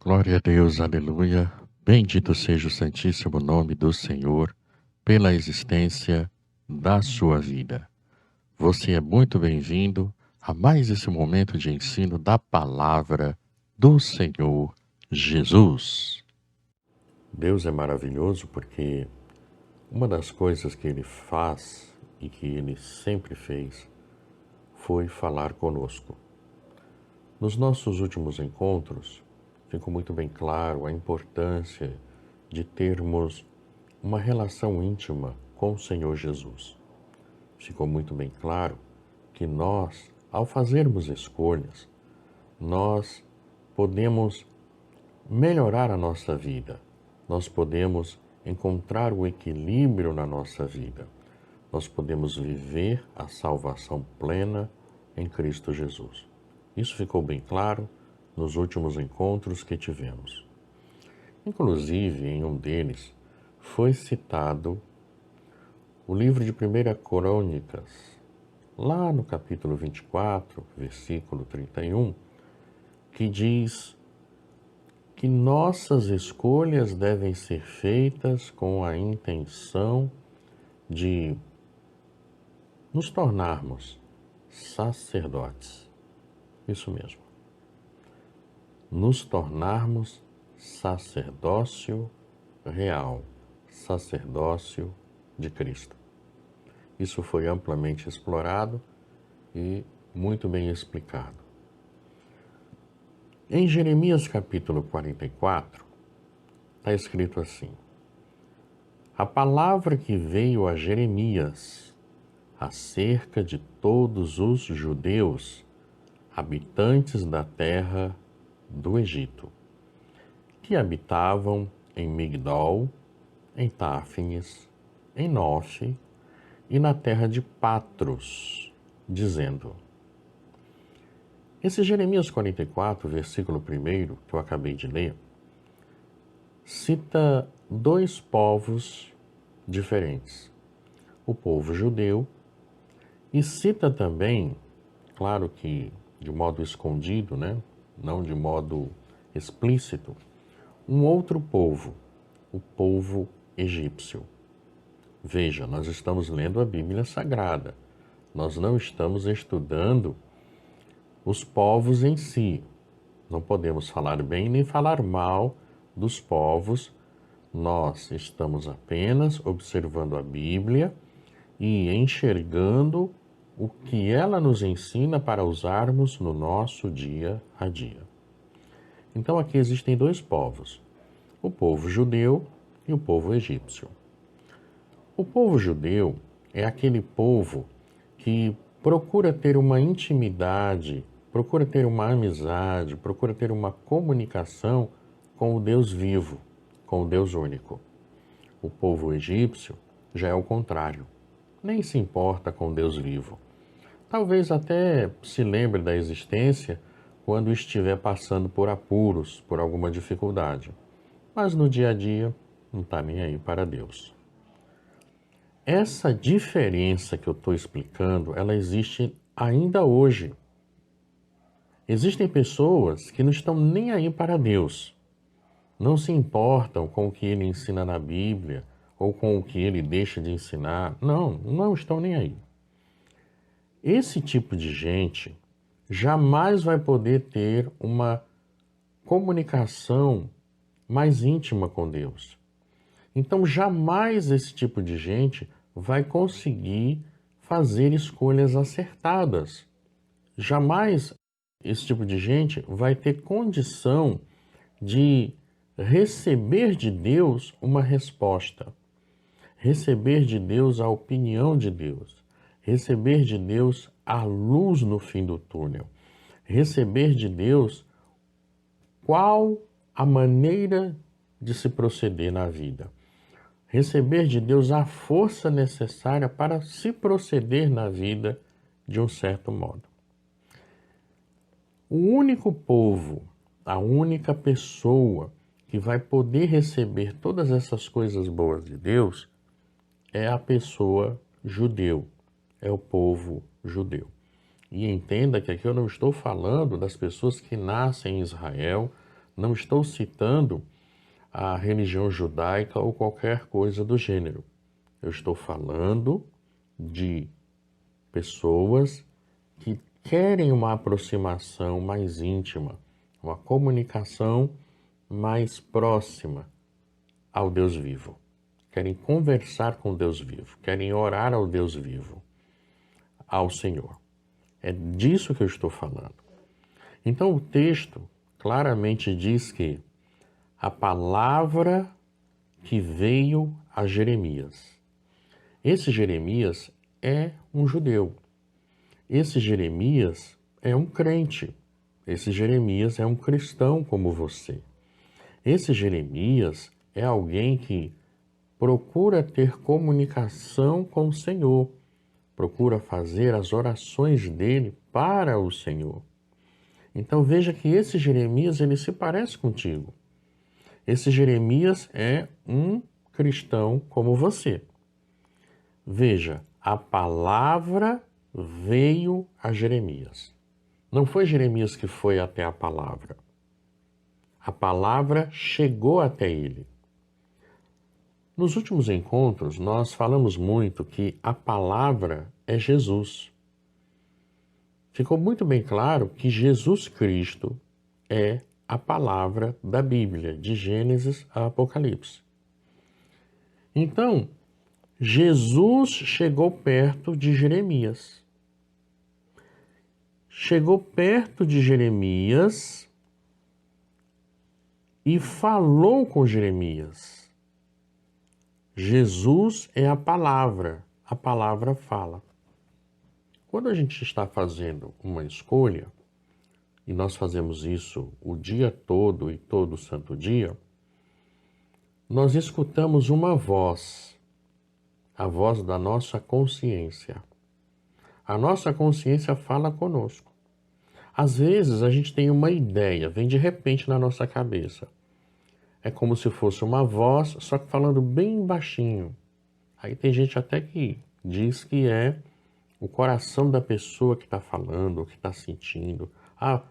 Glória a Deus, aleluia. Bendito seja o santíssimo nome do Senhor pela existência da sua vida. Você é muito bem-vindo a mais esse momento de ensino da palavra do Senhor Jesus. Deus é maravilhoso porque uma das coisas que Ele faz e que Ele sempre fez foi falar conosco. Nos nossos últimos encontros, ficou muito bem claro a importância de termos uma relação íntima com o Senhor Jesus. Ficou muito bem claro que nós, ao fazermos escolhas, nós podemos melhorar a nossa vida, nós podemos encontrar o equilíbrio na nossa vida, nós podemos viver a salvação plena em Cristo Jesus. Isso ficou bem claro nos últimos encontros que tivemos. Inclusive, em um deles, foi citado o livro de 1 Crônicas, lá no capítulo 24, versículo 31, que diz que nossas escolhas devem ser feitas com a intenção de nos tornarmos sacerdotes. Isso mesmo. Nos tornarmos sacerdócio real, sacerdócio de Cristo. Isso foi amplamente explorado e muito bem explicado. Em Jeremias capítulo 44, está escrito assim: a palavra que veio a Jeremias acerca de todos os judeus, habitantes da terra do Egito, que habitavam em Migdol, em Táfnis, em Nofe e na terra de Patros, dizendo. Esse Jeremias 44, versículo 1, que eu acabei de ler, cita dois povos diferentes, o povo judeu, e cita também, claro que de modo escondido, não de modo explícito, um outro povo, o povo egípcio. Veja, nós estamos lendo a Bíblia Sagrada, nós não estamos estudando os povos em si. Não podemos falar bem nem falar mal dos povos, nós estamos apenas observando a Bíblia e enxergando o que ela nos ensina para usarmos no nosso dia a dia. Então aqui existem dois povos, o povo judeu e o povo egípcio. O povo judeu é aquele povo que procura ter uma intimidade, procura ter uma amizade, procura ter uma comunicação com o Deus vivo, com o Deus único. O povo egípcio já é o contrário, nem se importa com o Deus vivo. Talvez até se lembre da existência quando estiver passando por apuros, por alguma dificuldade. Mas no dia a dia não está nem aí para Deus. Essa diferença que eu estou explicando, ela existe ainda hoje. Existem pessoas que não estão nem aí para Deus. Não se importam com o que ele ensina na Bíblia ou com o que ele deixa de ensinar. Não estão nem aí. Esse tipo de gente jamais vai poder ter uma comunicação mais íntima com Deus. Então, jamais esse tipo de gente vai conseguir fazer escolhas acertadas. Jamais esse tipo de gente vai ter condição de receber de Deus uma resposta, receber de Deus a opinião de Deus, receber de Deus a luz no fim do túnel, receber de Deus qual a maneira de se proceder na vida, receber de Deus a força necessária para se proceder na vida de um certo modo. O único povo, a única pessoa que vai poder receber todas essas coisas boas de Deus é a pessoa judeu, é o povo judeu. E entenda que aqui eu não estou falando das pessoas que nascem em Israel, Não estou citando a religião judaica ou qualquer coisa do gênero. Eu estou falando de pessoas que querem uma aproximação mais íntima, uma comunicação mais próxima ao Deus vivo. Querem conversar com Deus vivo, querem orar ao Deus vivo, ao Senhor. É disso que eu estou falando. Então o texto claramente diz que a palavra que veio a Jeremias. Esse Jeremias é um judeu. Esse Jeremias é um crente. Esse Jeremias é um cristão como você. Esse Jeremias é alguém que procura ter comunicação com o Senhor, procura fazer as orações dele para o Senhor. Então veja que esse Jeremias, ele se parece contigo. Esse Jeremias é um cristão como você. Veja, a palavra veio a Jeremias. Não foi Jeremias que foi até a palavra. A palavra chegou até ele. Nos últimos encontros, nós falamos muito que a palavra é Jesus. Ficou muito bem claro que Jesus Cristo é a palavra da Bíblia, de Gênesis a Apocalipse. Então, Jesus chegou perto de Jeremias. Chegou perto de Jeremias e falou com Jeremias. Jesus é a palavra fala. Quando a gente está fazendo uma escolha, e nós fazemos isso o dia todo e todo santo dia, nós escutamos uma voz, a voz da nossa consciência. A nossa consciência fala conosco. Às vezes a gente tem uma ideia, vem de repente na nossa cabeça. É como se fosse uma voz, só que falando bem baixinho. Aí tem gente até que diz que é o coração da pessoa que está falando, que está sentindo. Ah,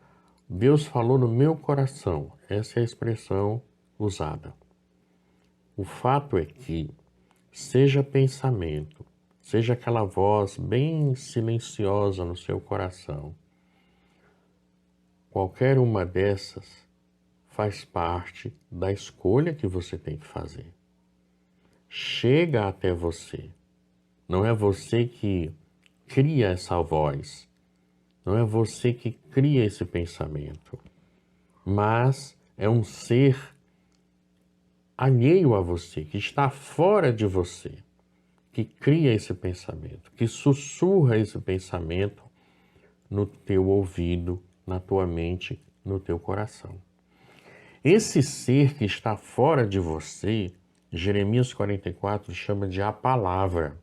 Deus falou no meu coração. Essa é a expressão usada. O fato é que, seja pensamento, seja aquela voz bem silenciosa no seu coração, qualquer uma dessas faz parte da escolha que você tem que fazer. Chega até você. Não é você que cria essa voz. Não é você que cria esse pensamento. Mas é um ser alheio a você, que está fora de você, que cria esse pensamento, que sussurra esse pensamento no teu ouvido, na tua mente, no teu coração. Esse ser que está fora de você, Jeremias 44 chama de a palavra.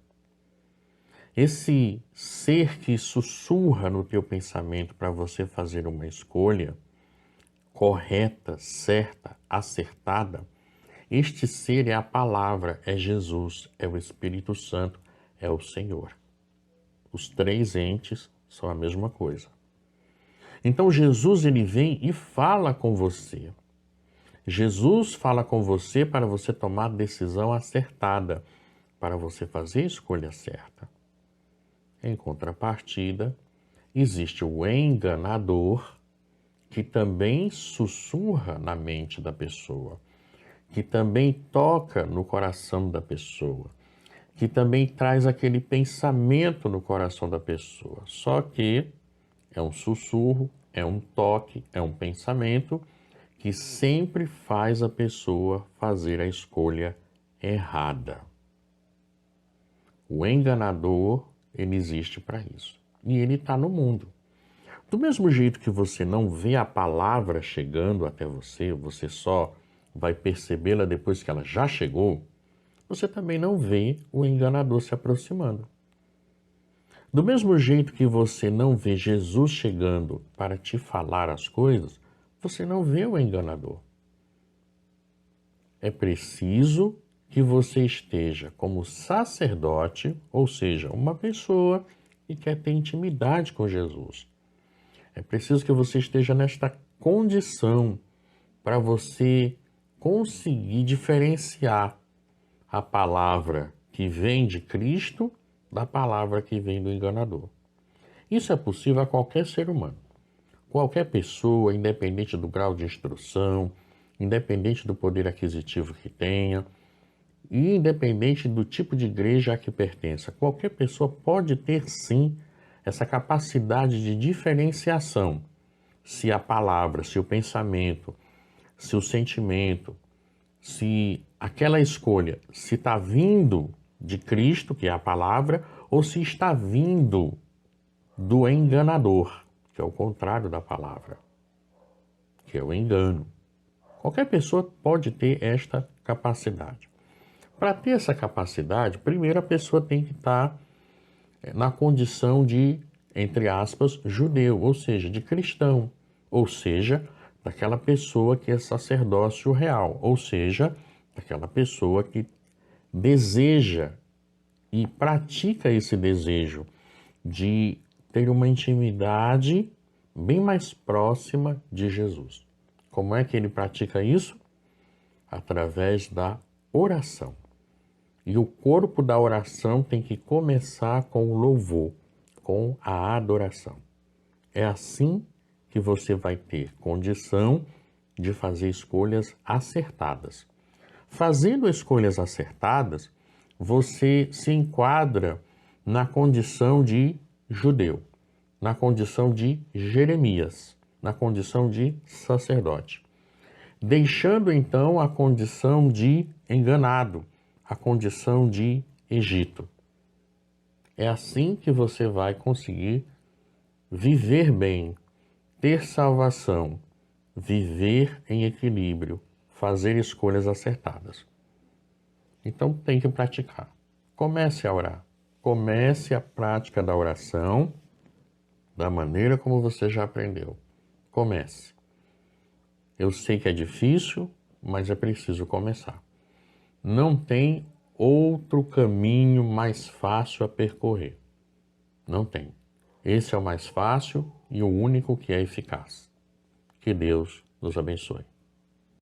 Esse ser que sussurra no teu pensamento para você fazer uma escolha correta, certa, acertada, este ser é a palavra, é Jesus, é o Espírito Santo, é o Senhor. Os três entes são a mesma coisa. Então Jesus, ele vem e fala com você. Jesus fala com você para você tomar a decisão acertada, para você fazer a escolha certa. Em contrapartida, existe o enganador, que também sussurra na mente da pessoa, que também toca no coração da pessoa, que também traz aquele pensamento no coração da pessoa. Só que é um sussurro, é um toque, é um pensamento que sempre faz a pessoa fazer a escolha errada. O enganador, ele existe para isso. E ele está no mundo. Do mesmo jeito que você não vê a palavra chegando até você, você só vai percebê-la depois que ela já chegou, você também não vê o enganador se aproximando. Do mesmo jeito que você não vê Jesus chegando para te falar as coisas, você não vê o enganador. É preciso que você esteja como sacerdote, ou seja, uma pessoa que quer ter intimidade com Jesus. É preciso que você esteja nesta condição para você conseguir diferenciar a palavra que vem de Cristo da palavra que vem do enganador. Isso é possível a qualquer ser humano. Qualquer pessoa, independente do grau de instrução, independente do poder aquisitivo que tenha, e independente do tipo de igreja a que pertença, qualquer pessoa pode ter sim essa capacidade de diferenciação. Se a palavra, se o pensamento, se o sentimento, se aquela escolha, se está vindo de Cristo, que é a palavra, ou se está vindo do enganador, que é o contrário da palavra, que é o engano. Qualquer pessoa pode ter esta capacidade. Para ter essa capacidade, primeiro a pessoa tem que estar na condição de, entre aspas, judeu, ou seja, de cristão, ou seja, daquela pessoa que é sacerdócio real, ou seja, daquela pessoa que deseja e pratica esse desejo de ter uma intimidade bem mais próxima de Jesus. Como é que ele pratica isso? Através da oração. E o corpo da oração tem que começar com o louvor, com a adoração. É assim que você vai ter condição de fazer escolhas acertadas. Fazendo escolhas acertadas, você se enquadra na condição de judeu, na condição de Jeremias, na condição de sacerdote. Deixando então a condição de enganado, a condição de Egito. É assim que você vai conseguir viver bem, ter salvação, viver em equilíbrio, fazer escolhas acertadas. Então tem que praticar. Comece a orar. Comece a prática da oração da maneira como você já aprendeu. Comece. Eu sei que é difícil, mas é preciso começar. Não tem outro caminho mais fácil a percorrer. Não tem. Esse é o mais fácil e o único que é eficaz. Que Deus nos abençoe.